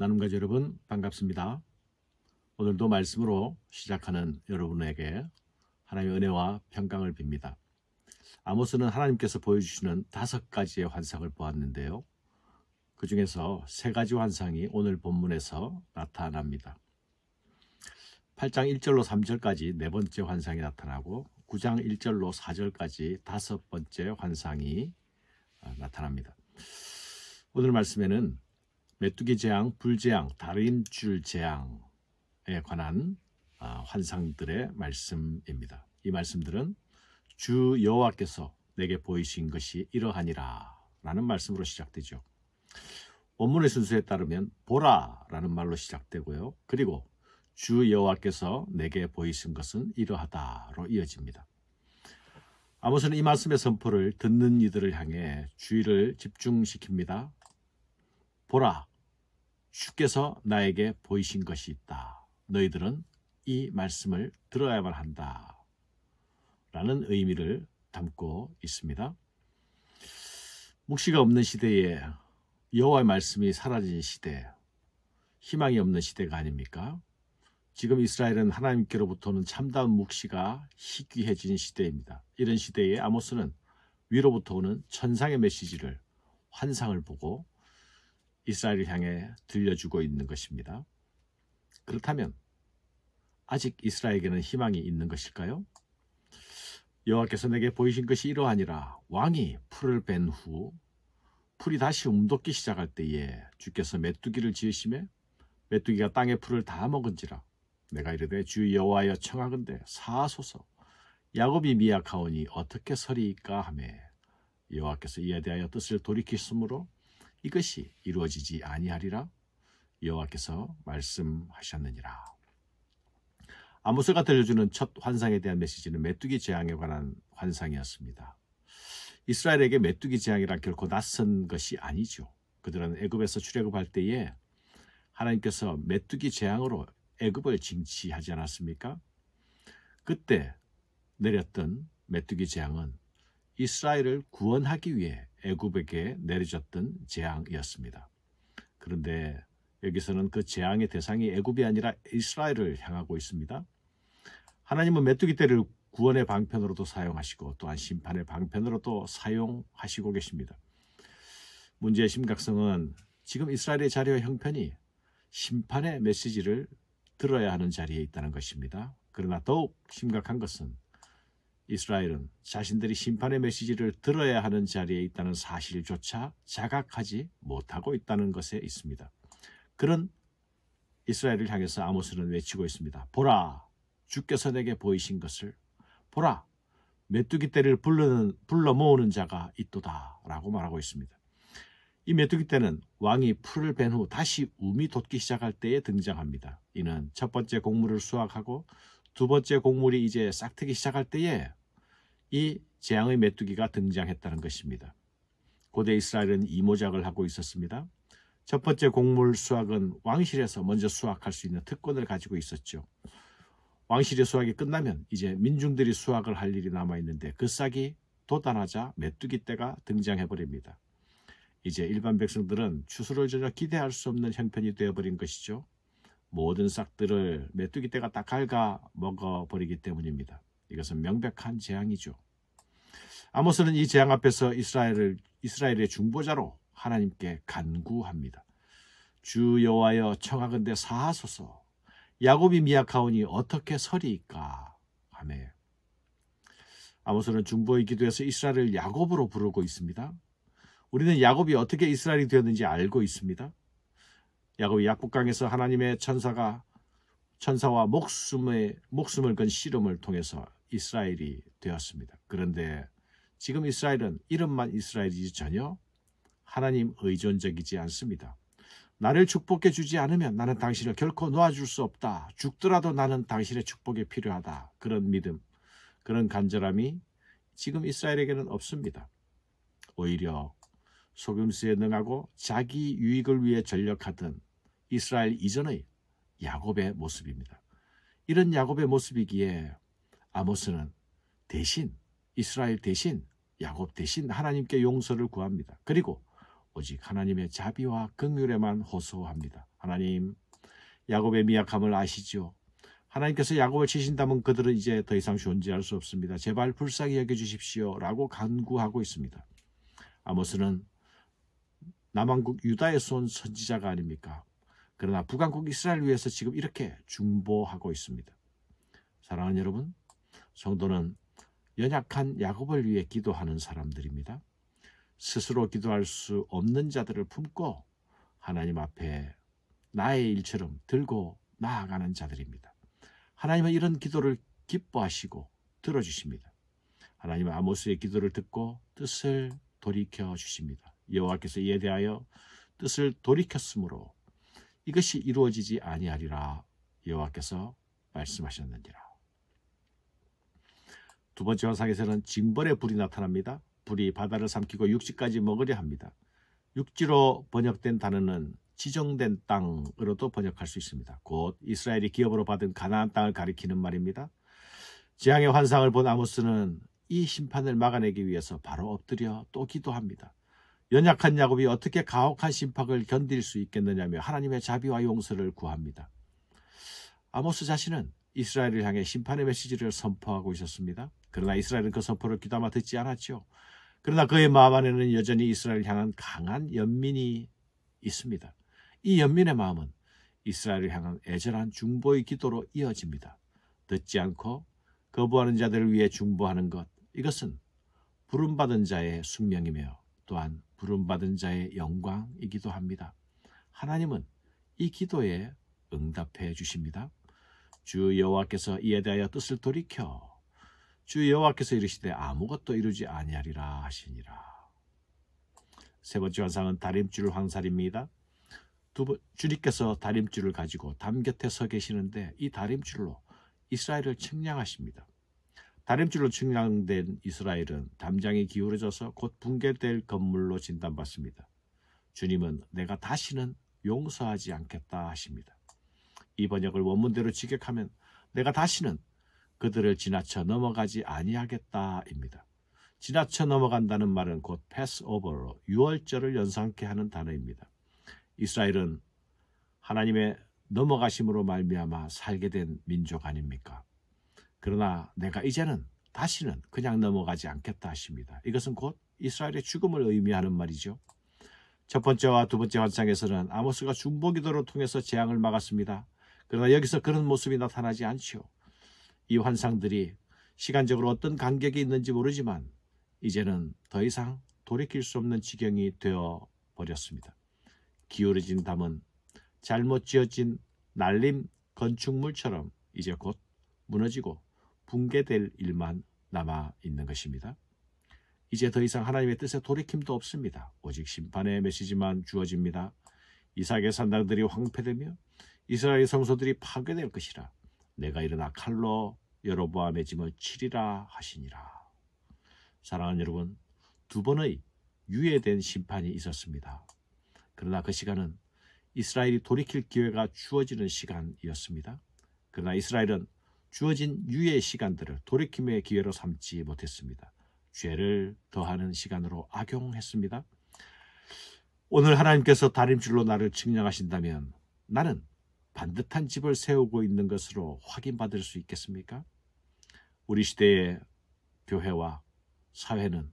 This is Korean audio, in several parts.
나눔가족 여러분 반갑습니다. 오늘도 말씀으로 시작하는 여러분에게 하나님의 은혜와 평강을 빕니다. 아모스는 하나님께서 보여주시는 5가지의 환상을 보았는데요. 그 중에서 3가지 환상이 오늘 본문에서 나타납니다. 8장 1절로 3절까지 4번째 환상이 나타나고 9장 1절로 4절까지 5번째 환상이 나타납니다. 오늘 말씀에는 메뚜기 재앙, 불재앙, 다림줄 재앙에 관한 환상들의 말씀입니다. 이 말씀들은 주 여호와께서 내게 보이신 것이 이러하니라 라는 말씀으로 시작되죠. 원문의 순서에 따르면 보라 라는 말로 시작되고요. 그리고 주 여호와께서 내게 보이신 것은 이러하다로 이어집니다. 아모스는 이 말씀의 선포를 듣는 이들을 향해 주의를 집중시킵니다. 보라, 주께서 나에게 보이신 것이 있다. 너희들은 이 말씀을 들어야만 한다. 라는 의미를 담고 있습니다. 묵시가 없는 시대에 여호와의 말씀이 사라진 시대, 희망이 없는 시대가 아닙니까? 지금 이스라엘은 하나님께로부터는 참다운 묵시가 희귀해진 시대입니다. 이런 시대에 아모스는 위로부터 오는 천상의 메시지를, 환상을 보고 이스라엘을 향해 들려주고 있는 것입니다. 그렇다면 아직 이스라엘에게는 희망이 있는 것일까요? 여호와께서 내게 보이신 것이 이러하니라. 왕이 풀을 뺀 후 풀이 다시 움돋기 시작할 때에 주께서 메뚜기를 지으시매 메뚜기가 땅의 풀을 다 먹은지라. 내가 이르되 주 여호와여 청하건대 사하소서. 야곱이 미약하오니 어떻게 서리이까 하매 여호와께서 이에 대하여 뜻을 돌이키심으로 이것이 이루어지지 아니하리라. 여호와께서 말씀하셨느니라. 아모스가 들려주는 첫 환상에 대한 메시지는 메뚜기 재앙에 관한 환상이었습니다. 이스라엘에게 메뚜기 재앙이란 결코 낯선 것이 아니죠. 그들은 애굽에서 출애굽할 때에 하나님께서 메뚜기 재앙으로 애굽을 징치하지 않았습니까? 그때 내렸던 메뚜기 재앙은 이스라엘을 구원하기 위해 애굽에게 내려졌던 재앙이었습니다. 그런데 여기서는 그 재앙의 대상이 애굽이 아니라 이스라엘을 향하고 있습니다. 하나님은 메뚜기 떼를 구원의 방편으로도 사용하시고 또한 심판의 방편으로도 사용하시고 계십니다. 문제의 심각성은 지금 이스라엘의 자리와 형편이 심판의 메시지를 들어야 하는 자리에 있다는 것입니다. 그러나 더욱 심각한 것은 이스라엘은 자신들이 심판의 메시지를 들어야 하는 자리에 있다는 사실조차 자각하지 못하고 있다는 것에 있습니다. 그런 이스라엘을 향해서 아모스는 외치고 있습니다. 보라, 주께서 내게 보이신 것을. 보라, 메뚜기 떼를 불러 모으는 자가 있도다 라고 말하고 있습니다. 이 메뚜기 떼는 왕이 풀을 뺀 후 다시 움이 돋기 시작할 때에 등장합니다. 이는 첫 번째 곡물을 수확하고 두 번째 곡물이 이제 싹트기 시작할 때에 이 재앙의 메뚜기가 등장했다는 것입니다. 고대 이스라엘은 이모작을 하고 있었습니다. 첫 번째 곡물 수확은 왕실에서 먼저 수확할 수 있는 특권을 가지고 있었죠. 왕실의 수확이 끝나면 이제 민중들이 수확을 할 일이 남아있는데 그 싹이 돋아나자 메뚜기 떼가 등장해버립니다. 이제 일반 백성들은 추수를 전혀 기대할 수 없는 형편이 되어버린 것이죠. 모든 싹들을 메뚜기 떼가 딱 갉아 먹어버리기 때문입니다. 이것은 명백한 재앙이죠. 아모스는 이 재앙 앞에서 이스라엘의 중보자로 하나님께 간구합니다. 주 여호와여 청하건대 사하소서. 야곱이 미약하오니 어떻게 서리이까 하매. 아모스는 중보의 기도에서 이스라엘을 야곱으로 부르고 있습니다. 우리는 야곱이 어떻게 이스라엘이 되었는지 알고 있습니다. 야곱이 약복강에서 하나님의 천사와 목숨을 건 씨름을 통해서 이스라엘이 되었습니다. 그런데 지금 이스라엘은 이름만 이스라엘이지 전혀 하나님 의존적이지 않습니다. 나를 축복해 주지 않으면 나는 당신을 결코 놓아줄 수 없다. 죽더라도 나는 당신의 축복이 필요하다. 그런 믿음, 그런 간절함이 지금 이스라엘에게는 없습니다. 오히려 속임수에 능하고 자기 유익을 위해 전력하던 이스라엘 이전의 야곱의 모습입니다. 이런 야곱의 모습이기에 아모스는 대신 이스라엘 대신 야곱 대신 하나님께 용서를 구합니다. 그리고 오직 하나님의 자비와 긍휼에만 호소합니다. 하나님, 야곱의 미약함을 아시죠? 하나님께서 야곱을 치신다면 그들은 이제 더 이상 존재할 수 없습니다. 제발 불쌍히 여겨주십시오 라고 간구하고 있습니다. 아모스는 남왕국 유다에서 온 선지자가 아닙니까? 그러나 북왕국 이스라엘을 위해서 지금 이렇게 중보하고 있습니다. 사랑하는 여러분, 성도는 연약한 야곱을 위해 기도하는 사람들입니다. 스스로 기도할 수 없는 자들을 품고 하나님 앞에 나의 일처럼 들고 나아가는 자들입니다. 하나님은 이런 기도를 기뻐하시고 들어주십니다. 하나님은 아모스의 기도를 듣고 뜻을 돌이켜 주십니다. 여호와께서 이에 대하여 뜻을 돌이켰으므로 이것이 이루어지지 아니하리라 여호와께서 말씀하셨느니라. 두 번째 환상에서는 징벌의 불이 나타납니다. 불이 바다를 삼키고 육지까지 먹으려 합니다. 육지로 번역된 단어는 지정된 땅으로도 번역할 수 있습니다. 곧 이스라엘이 기업으로 받은 가나안 땅을 가리키는 말입니다. 재앙의 환상을 본 아모스는 이 심판을 막아내기 위해서 바로 엎드려 또 기도합니다. 연약한 야곱이 어떻게 가혹한 심판을 견딜 수 있겠느냐며 하나님의 자비와 용서를 구합니다. 아모스 자신은 이스라엘을 향해 심판의 메시지를 선포하고 있었습니다. 그러나 이스라엘은 그 선포를 귀담아 듣지 않았죠. 그러나 그의 마음 안에는 여전히 이스라엘을 향한 강한 연민이 있습니다. 이 연민의 마음은 이스라엘을 향한 애절한 중보의 기도로 이어집니다. 듣지 않고 거부하는 자들을 위해 중보하는 것, 이것은 부름받은 자의 숙명이며 또한 부름받은 자의 영광이기도 합니다. 하나님은 이 기도에 응답해 주십니다. 주 여호와께서 이에 대하여 뜻을 돌이켜 주 여호와께서 이르시되 아무것도 이루지 아니하리라 하시니라. 세 번째 환상은 다림줄 황살입니다. 주님께서 다림줄을 가지고 담 곁에 서 계시는데 이 다림줄로 이스라엘을 측량하십니다. 다림줄로 측량된 이스라엘은 담장이 기울어져서 곧 붕괴될 건물로 진단받습니다. 주님은 내가 다시는 용서하지 않겠다 하십니다. 이 번역을 원문대로 직역하면 내가 다시는 그들을 지나쳐 넘어가지 아니하겠다입니다. 지나쳐 넘어간다는 말은 곧 패스오버로 유월절을 연상케 하는 단어입니다. 이스라엘은 하나님의 넘어가심으로 말미암아 살게 된 민족 아닙니까? 그러나 내가 이제는 다시는 그냥 넘어가지 않겠다 하십니다. 이것은 곧 이스라엘의 죽음을 의미하는 말이죠. 첫 번째와 두 번째 환상에서는 아모스가 중보기도를 통해서 재앙을 막았습니다. 그러나 여기서 그런 모습이 나타나지 않지요. 이 환상들이 시간적으로 어떤 간격이 있는지 모르지만 이제는 더 이상 돌이킬 수 없는 지경이 되어 버렸습니다. 기울어진 담은 잘못 지어진 날림 건축물처럼 이제 곧 무너지고 붕괴될 일만 남아 있는 것입니다. 이제 더 이상 하나님의 뜻에 돌이킴도 없습니다. 오직 심판의 메시지만 주어집니다. 이삭의 산당들이 황폐되며 이스라엘 성소들이 파괴될 것이라. 내가 일어나 칼로 여로보암의 짐을 치리라 하시니라. 사랑하는 여러분, 두 번의 유예된 심판이 있었습니다. 그러나 그 시간은 이스라엘이 돌이킬 기회가 주어지는 시간이었습니다. 그러나 이스라엘은 주어진 유예 시간들을 돌이킴의 기회로 삼지 못했습니다. 죄를 더하는 시간으로 악용했습니다. 오늘 하나님께서 다림줄로 나를 측량하신다면 나는 반듯한 집을 세우고 있는 것으로 확인받을 수 있겠습니까? 우리 시대의 교회와 사회는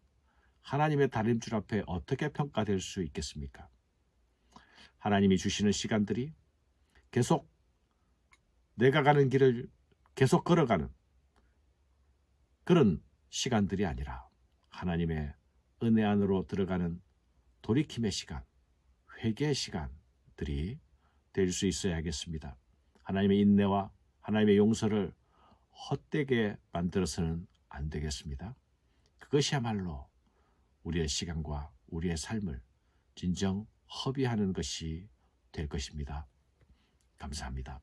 하나님의 다림줄 앞에 어떻게 평가될 수 있겠습니까? 하나님이 주시는 시간들이 계속 내가 가는 길을 계속 걸어가는 그런 시간들이 아니라 하나님의 은혜 안으로 들어가는 돌이킴의 시간, 회개의 시간들이 될 수 있어야겠습니다. 하나님의 인내와 하나님의 용서를 헛되게 만들어서는 안 되겠습니다. 그것이야말로 우리의 시간과 우리의 삶을 진정 허비하는 것이 될 것입니다. 감사합니다.